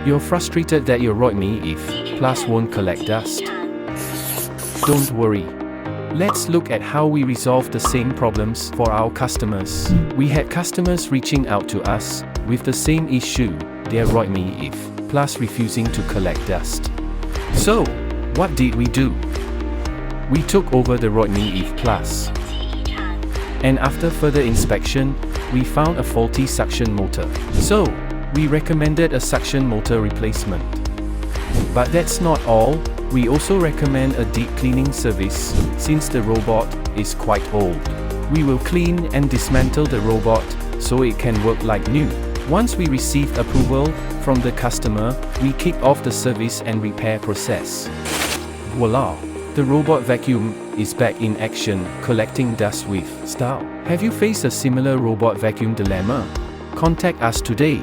You're frustrated that your Roidmi Eve Plus won't collect dust? Don't worry. Let's look at how we resolve the same problems for our customers. We had customers reaching out to us with the same issue, their Roidmi Eve Plus refusing to collect dust. So, what did we do? We took over the Roidmi Eve Plus. And after further inspection, we found a faulty suction motor. So, we recommended a suction motor replacement. But that's not all, we also recommend a deep cleaning service, since the robot is quite old. We will clean and dismantle the robot, so it can work like new. Once we receive approval from the customer, we kick off the service and repair process. Voila! The robot vacuum is back in action, collecting dust with style. Have you faced a similar robot vacuum dilemma? Contact us today.